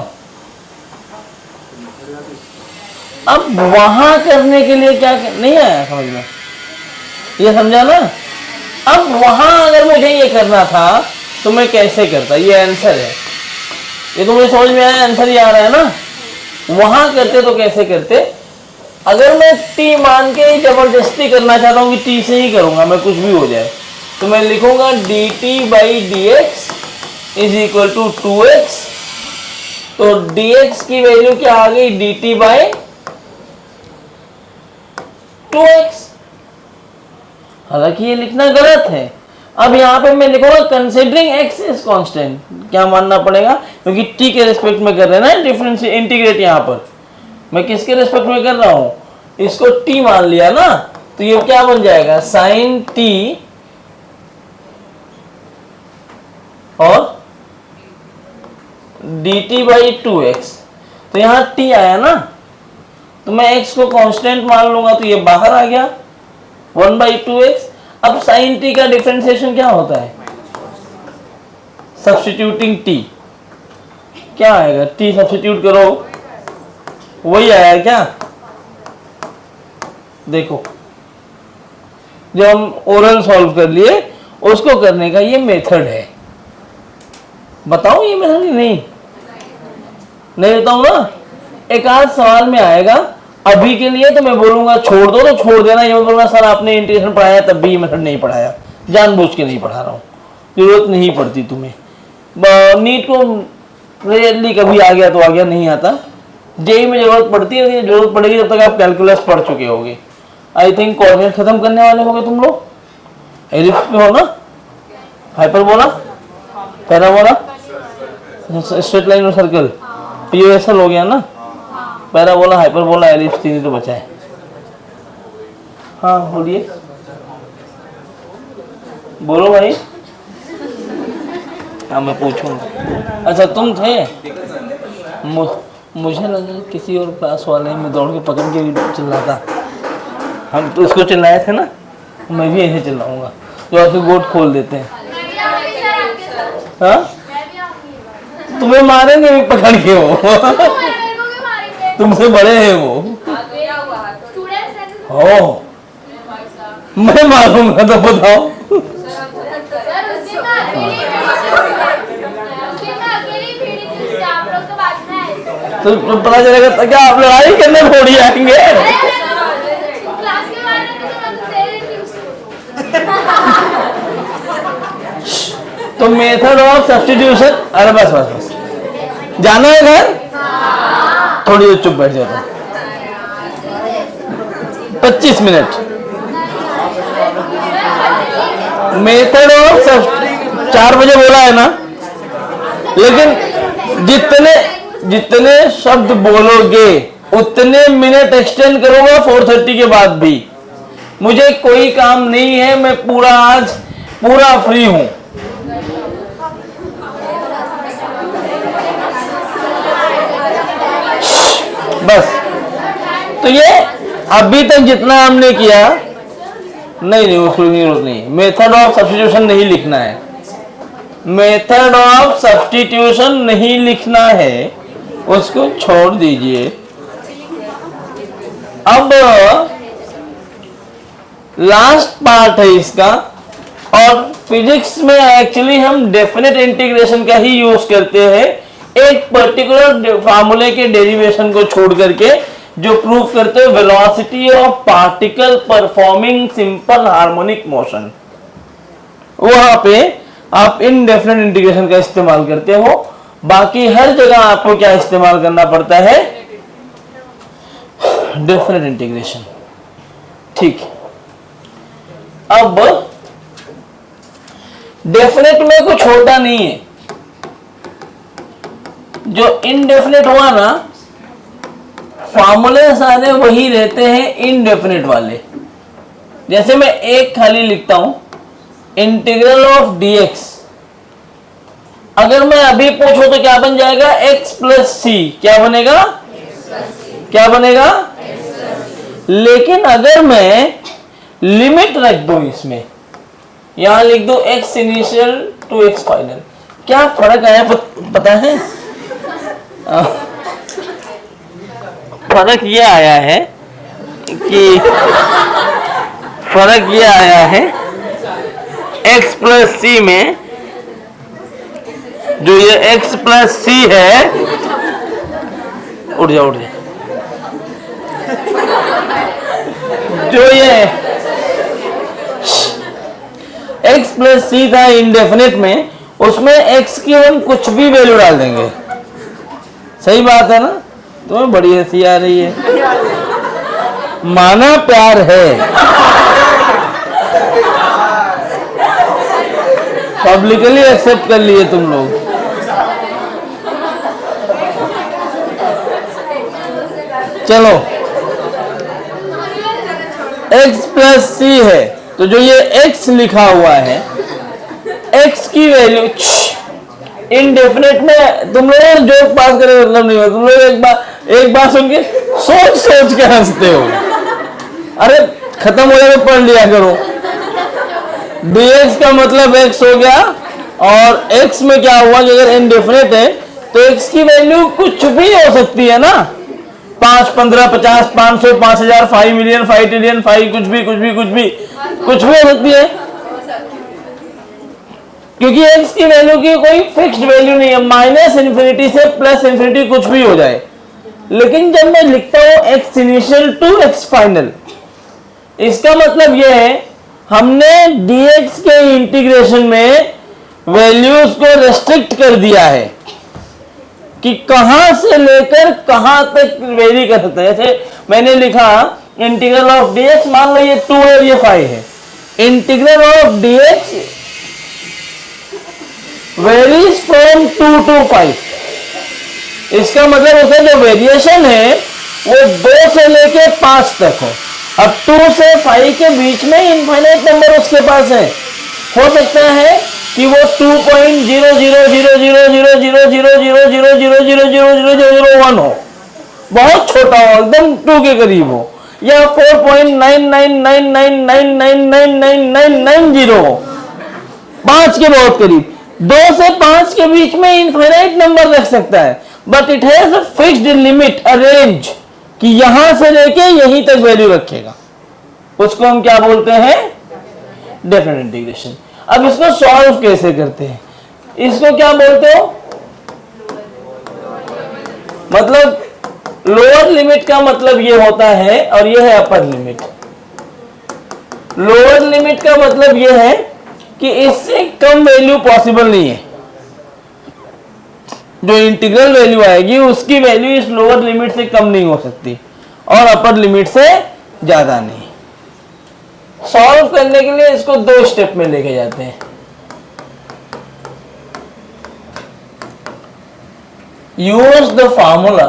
अब वहां करने के लिए क्या नहीं आया समझ में? ये समझा ना? अब वहां अगर मुझे ये करना था तो मैं कैसे करता? ये आंसर है, ये तो मुझे समझ में आया, आंसर ही आ रहा है ना। वहां करते तो कैसे करते? अगर मैं t मान के जबरदस्ती करना चाहता हूं कि t से ही करूंगा, मैं कुछ भी हो जाए, तो मैं लिखूंगा dt by dx is equal to 2x। तो dx की वैल्यू क्या आ गई? dt by 2x। हालांकि ये लिखना गलत है। अब यहां पे मैं लिखूंगा कंसिडरिंग x इज कांस्टेंट। क्या मानना पड़ेगा? क्योंकि t के रेस्पेक्ट में कर रहे हैं ना डिफरेंस, इंटीग्रेट। यहां पर मैं किसके रेस्पेक्ट में कर रहा हूं? इसको t मान लिया ना, तो ये क्या बन जाएगा? साइन t और dt बाई 2x। तो यहां t आया ना, तो मैं x को कांस्टेंट मान लूंगा तो ये बाहर आ गया 1 बाई 2x। अब साइन t का डिफरेंशिएशन क्या होता है? Substituting t। क्या आएगा? t सब्स्टिट्यूट करो, वही आया क्या? देखो, जब हम ओरल सॉल्व कर लिए, उसको करने का ये मेथड है। बताओ ये मेथड नहीं? नहीं बताऊं ना? एक आध सवाल में आएगा। अभी के लिए तो मैं बोलूंगा छोड़ दो तो छोड़ देना। ये बोलूंगा सर आपने इंटीग्रेशन पढ़ाया तब भी ये मेथड नहीं पढ़ाया, जानबूझ के नहीं पढ़ा रहा हूँ, जरूरत नहीं पड़ती तुम्हें। नीट को रेयरली कभी आ गया तो आ गया, नहीं आता। जेई में जरूरत पड़ती है, जरूरत पड़ेगी जब तक आप कैलकुलस पढ़ चुके होगे। आई थिंक कोऑर्डिनेट खत्म करने वाले होंगे तुम लोग। एलिप्स पे हो ना? हाइपरबोला पैराबोला, स्ट्रेट लाइन और सर्कल, पीओएसएल हो गया ना। पैराबोला, हाइपरबोला, एलिप्स, तीन ही तो बचा है। हाँ बोलिए, बोलो भाई। हाँ मैं पूछूंगा। अच्छा तुम थे, मुझे लगा किसी और क्लास वाले में दौड़ के पकड़ के चिल्लाता। हम तो उसको चिल्लाए थे ना, मैं भी ऐसे चिल्लाऊंगा जो आपके गोट खोल देते हैं। हाँ तुम्हें मारेंगे भी पकड़ के वो तुमसे बड़े हैं वो। ओ मैं मारूंगा तो बताओ। तो पता चलेगा तो क्या आप लड़ाई करने थोड़ी आएंगे। तो मेथड ऑफ सब्स्टिट्यूशन, अरे बस बस बस जाना है घर, थोड़ी देर चुप बैठ जाता। 25 मिनट मेथड ऑफ 4 बजे बोला है ना, लेकिन जितने शब्द बोलोगे उतने मिनट एक्सटेंड करूंगा 4:30 के बाद भी। मुझे कोई काम नहीं है, मैं आज पूरा फ्री हूं। बस तो ये अभी तक जितना हमने किया, नहीं उसको जरूरत नहीं। मेथड ऑफ सब्स्टिट्यूशन नहीं लिखना है, मेथड ऑफ सब्स्टिट्यूशन नहीं लिखना है, उसको छोड़ दीजिए। अब लास्ट पार्ट है इसका, और फिजिक्स में एक्चुअली हम डेफिनेट इंटीग्रेशन का ही यूज करते हैं, एक पर्टिकुलर फार्मूले के डेरिवेशन को छोड़ करके, जो प्रूव करते हैं velocity of particle performing simple harmonic motion. वहां पे आप इनडेफिनेट इंटीग्रेशन का इस्तेमाल करते हो, बाकी हर जगह आपको क्या इस्तेमाल करना पड़ता है, डेफिनेट इंटीग्रेशन। ठीक, अब डेफिनेट में कुछ होता नहीं है, जो इनडेफिनेट हुआ ना, फार्मूले सारे वही रहते हैं इनडेफिनेट वाले। जैसे मैं एक खाली लिखता हूं, इंटीग्रल ऑफ dx, अगर मैं अभी पूछूं तो क्या बन जाएगा, x प्लस सी। क्या बनेगा, क्या बनेगा, लेकिन अगर मैं लिमिट रख दूं इसमें, यहां लिख दो x initial to x final, क्या फर्क आया पता है? फर्क ये आया है कि x प्लस सी में जो ये x प्लस सी है, उठ जा, जो ये x प्लस सी था इंडेफिनिट में, उसमें x की हम कुछ भी वैल्यू डाल देंगे। सही बात है ना? तुम्हें बड़ी हंसी आ रही है, माना प्यार है, पब्लिकली एक्सेप्ट कर लिए तुम लोग। चलो x प्लस सी है, तो जो ये x लिखा हुआ है, x की वैल्यू इनडेफिनेट में, तुम लोग जोक पास करे मतलब नहीं हो, तुम लोग एक बार सुन के सोच के हंसते हो। अरे खत्म हो जाए तो पढ़ लिया करो। dx का मतलब x हो गया, और x में क्या हुआ कि अगर इनडेफिनेट है तो x की वैल्यू कुछ भी हो सकती है ना, 5, 15, 50, 500, 5000, 5 मिलियन, 5 ट्रिलियन, 5 कुछ भी हो सकती है, क्योंकि x की वैल्यू की कोई फिक्स्ड वैल्यू नहीं है, माइनस इन्फिनिटी से प्लस इन्फिनिटी कुछ भी हो जाए। लेकिन जब मैं लिखता हूं x initial to x final, इसका मतलब यह है हमने dx के इंटीग्रेशन में वैल्यूज को रेस्ट्रिक्ट कर दिया है कि कहां से लेकर कहां तक वेरी कर सकते हैं। जैसे मैंने लिखा इंटीग्रल ऑफ dx, मान लो ये 2 है और ये 5 है, integral of dx varies from 2 to 5। इसका मतलब उसका जो वेरिएशन है वो 2 से लेके 5 तक हो। अब 2 से 5 के बीच में इनफाइनाइट नंबर उसके पास है। हो सकता है कि वो 2.0000000000000000001 हो, बहुत छोटा हो, एकदम 2 के करीब हो, या 4.999999999990 हो, 5 के बहुत करीब। 2 से 5 के बीच में इनफाइनाइट नंबर रख सकता है, but it has a fixed limit, a range, कि यहां से लेके यहीं तक वैल्यू रखेगा। उसको हम क्या बोलते हैं? Definite integration. अब इसको सॉल्व कैसे करते हैं? इसको क्या बोलते हो? मतलब लोअर लिमिट का मतलब ये होता है, और ये है अपर लिमिट। लोअर लिमिट का मतलब ये है कि इससे कम वैल्यू पॉसिबल नहीं है। जो इंटीग्रल वैल्यू आएगी उसकी वैल्यू इस लोअर लिमिट से कम नहीं हो सकती, और अपर लिमिट से ज्यादा नहीं। सॉल्व करने के लिए इसको 2 स्टेप में लेके जाते हैं। Use the formula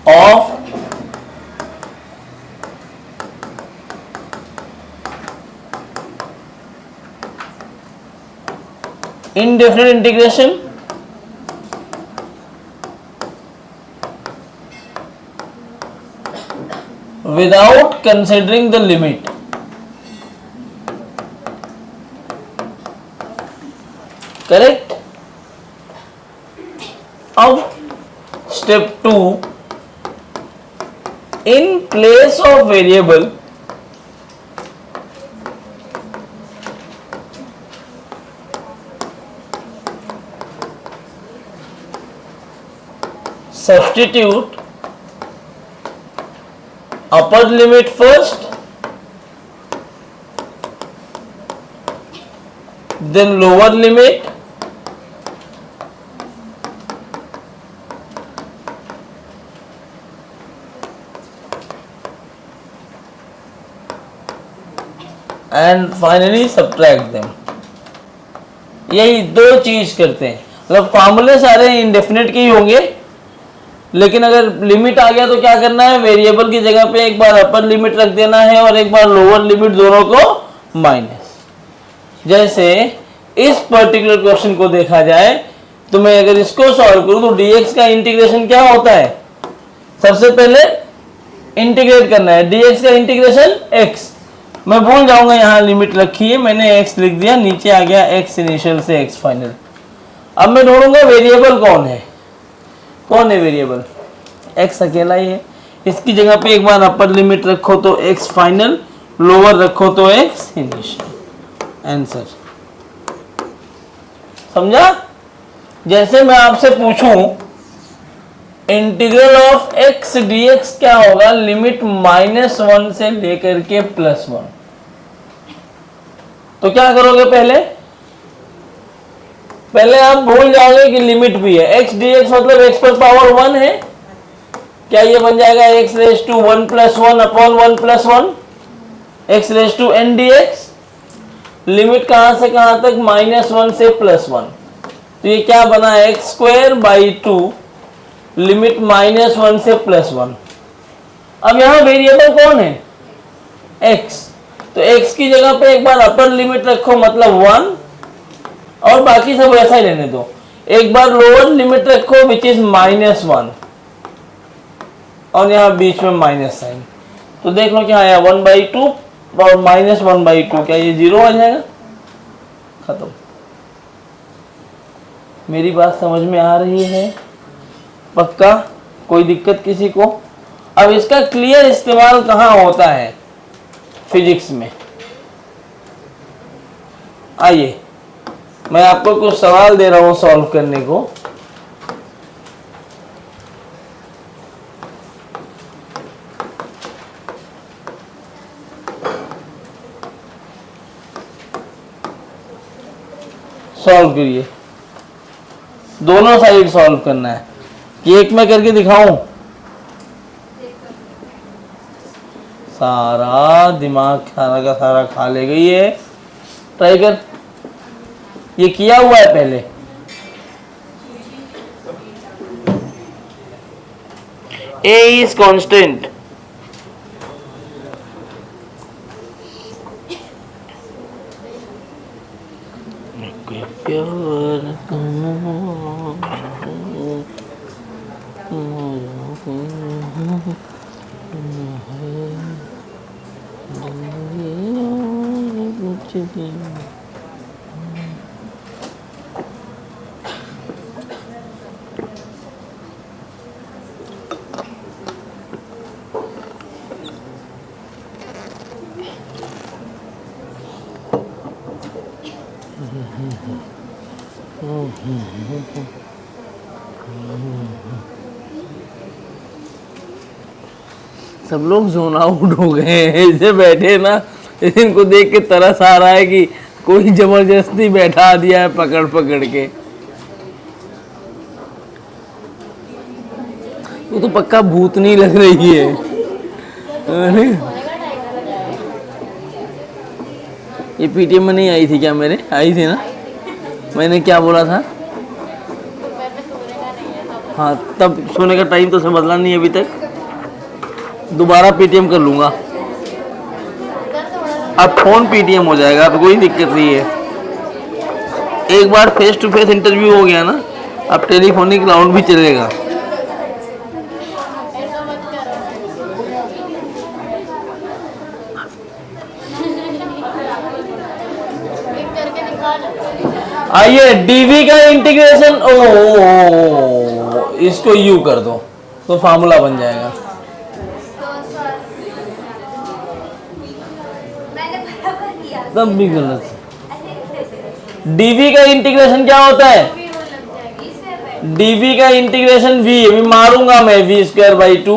of indefinite integration without considering the limit। Correct. अब step 2, in place of variable substitute upper limit first, then lower limit, and finally subtract them। यही 2 चीज करते हैं। मतलब फॉर्मूले सारे इंडेफिनिट के ही होंगे, लेकिन अगर लिमिट आ गया तो क्या करना है? वेरिएबल की जगह पे एक बार अपर लिमिट रख देना है और एक बार लोअर लिमिट, दोनों को माइनस। जैसे इस पर्टिकुलर क्वेश्चन को देखा जाए तो मैं अगर इसको सॉल्व करूं तो dx का इंटीग्रेशन क्या होता है? सबसे पहले इंटीग्रेट करना है। dx का इंटीग्रेशन x, मैं भूल जाऊंगा यहां लिमिट रखी है, मैंने x लिख दिया, नीचे आ गया x इनिशियल से x फाइनल। अब मैं ढूंढूंगा वेरिएबल कौन है। कौन है वेरिएबल? x अकेला ही है। इसकी जगह पे एक बार अपर लिमिट रखो तो x फाइनल, लोअर रखो तो x इनिशियल। आंसर समझा? जैसे मैं आपसे पूछूं इंटीग्रल ऑफ x dx क्या होगा? लिमिट -1 से लेकर के +1। तो क्या करोगे? पहले आप भूल जाओगे कि लिमिट भी है। x dx मतलब x पर पावर 1 है। क्या ये बन जाएगा x raise to 1 + 1 upon 1 + 1 x raise to n dx। Limit कहां से कहां तक? -1 से +1। तो ये क्या बना? x²/2 लिमिट -1 से +1। अब यहां वेरिएबल कौन है? x। तो x की जगह पे एक बार अपर लिमिट रखो, मतलब 1, और बाकी सब ऐसा ही रहने दो। एक बार लोअर लिमिट रखो विच इज -1, और यहां बीच में माइनस साइन। तो देख लो क्या आया? 1/2 और -1/2, क्या ये 0 आ जाएगा? खत्म। मेरी बात समझ में आ रही है? पक्का? कोई दिक्कत किसी को? अब इसका क्लियर इस्तेमाल कहाँ होता है फिजिक्स में? आइए मैं आपको कुछ सवाल दे रहा हूं सॉल्व करने को। सॉल्व करिए, दोनों साइड सॉल्व करना है कि एक में करके दिखाऊं? सारा दिमाग खाना का सारा खा ले गई है। ट्राई कर। ये किया हुआ है पहले। A is constant। सब लोग जोन आउट हो गए हैं, ऐसे बैठे ना, इनको देख के तरस आ रहा है कि कोई जबरदस्ती बैठा दिया है पकड़ पकड़ के। वो तो पक्का भूतनी लग रही है। अरे ये पीटीएम में नहीं आई थी क्या? मेरे आई थी ना। मैंने क्या बोला था? हाँ, तब सोने का टाइम तो उसमें बदला नहीं है अभी तक। दोबारा पीटीएम कर लूँगा। अब फोन पीटीएम हो जाएगा, अब कोई दिक्कत नहीं है। एक बार फेस टू फेस इंटरव्यू हो गया ना, अब टेलीफोनिक राउंड भी चलेगा। आइए, डीवी का इंटीग्रेशन, इसको यू कर दो तो फार्मूला बन जाएगा। तब भी गलत है। डीवी का इंटीग्रेशन क्या होता है? डीवी का इंटीग्रेशन वी, अभी मारूंगा मैं, v square by two.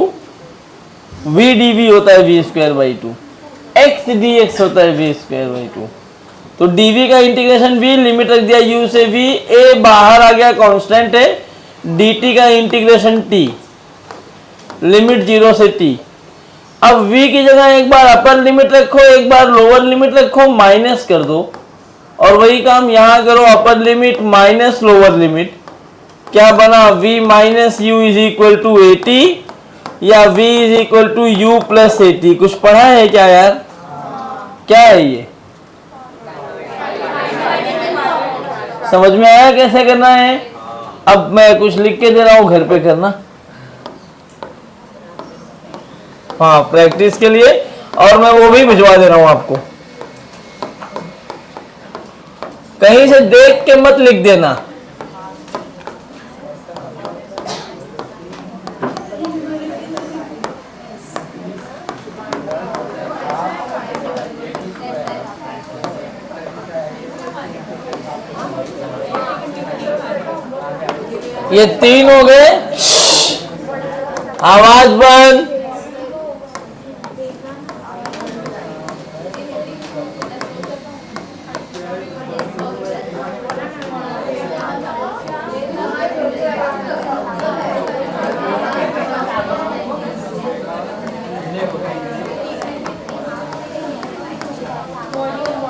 V dv होता है v square by two. X d x होता है वी स्क्वायर बाई टू। तो डीवी का इंटीग्रेशन वी, लिमिट रख दिया यू से वी, ए बाहर आ गया कांस्टेंट है। dt का इंटीग्रेशन t, लिमिट 0 से t। अब v की जगह एक बार अपर लिमिट रखो, एक बार लोअर लिमिट रखो, माइनस कर दो, और वही काम यहां करो, upper limit minus lower limit. क्या बना? v माइनस u is equal to a t, या v is equal to u plus a t. कुछ पढ़ा है क्या यार? क्या है ये? समझ में आया कैसे करना है? अब मैं कुछ लिख के दे रहा हूं, घर पे करना। हाँ, प्रैक्टिस के लिए, और मैं वो भी भिजवा दे रहा हूं आपको। कहीं से देख के मत लिख देना। ये 3 हो गए, आवाज बंद।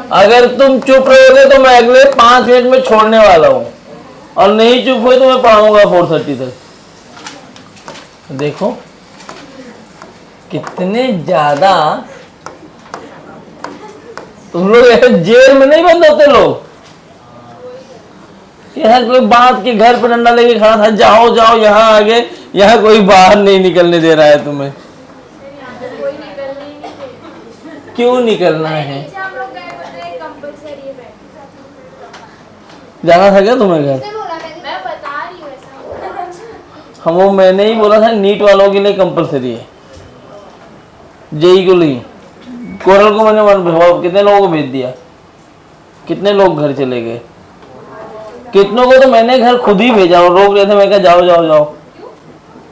अगर तुम चुप रहोगे तो मैं अगले 5 मिनट में छोड़ने वाला हूं, और नहीं चुप हुए तो मैं पढ़ाऊंगा 4:30 तक। देखो कितने ज्यादा तुम लोग ऐसे जेल में नहीं बंद होते लोग, यहाँ कोई बात के घर पर डंडा लेके खड़ा था, जाओ जाओ यहाँ आगे, यहाँ कोई बाहर नहीं निकलने दे रहा है तुम्हें। क्यों निकलना है? जाना था क्या तुम्हें घर? मैं बता रही हूँ ऐसा। हम वो मैंने ही बोला था, नीट वालों के लिए कंपलसरी है, जेई को नहीं। कोरल को मैंने कितने लोगों को भेज दिया, कितने लोग घर चले गए, कितनों को तो मैंने घर खुद ही भेजा, और रोक रहे थे, मैं कहा जाओ जाओ जाओ।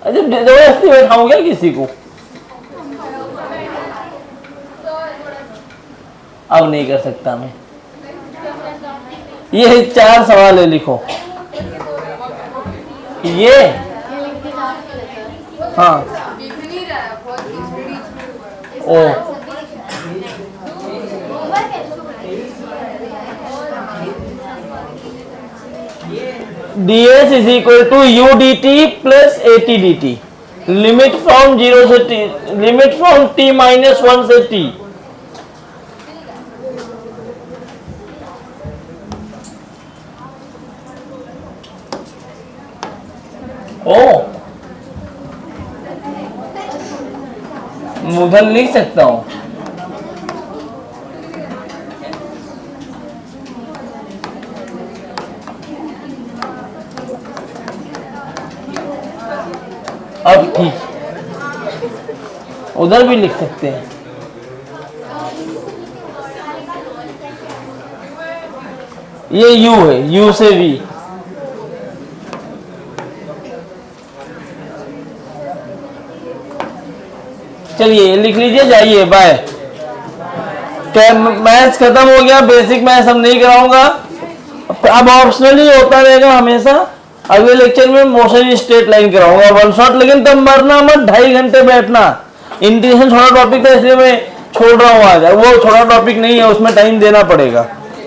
अरे जबरदस्ती बैठाऊं क्या किसी को? अब नहीं कर सकता मैं। ये 4 सवाल है, लिखो ये। हाँ, ओ ds is equal to u d t plus a t d t, limit from 0 से t, limit from t minus 1 से t। ओ उधर लिख सकता हूं। अब ठीक, उधर भी लिख सकते हैं। ये u है, u से v। चलिए लिख लीजिए, जाइए बाय। मैथ्स खत्म हो गया, बेसिक मैथ्स हम नहीं कराऊंगा, अब ऑप्शनली होता रहेगा हमेशा। अगले लेक्चर में मोशन स्ट्रेट लाइन कराऊंगा, वन शॉट, लेकिन तब मरना मत, 2.5 घंटे बैठना। इंटीग्रेशन छोटा टॉपिक था इसलिए मैं छोड़ रहा हूँ आज, वो छोटा टॉपिक नहीं है, उसमें टाइम देना पड़ेगा।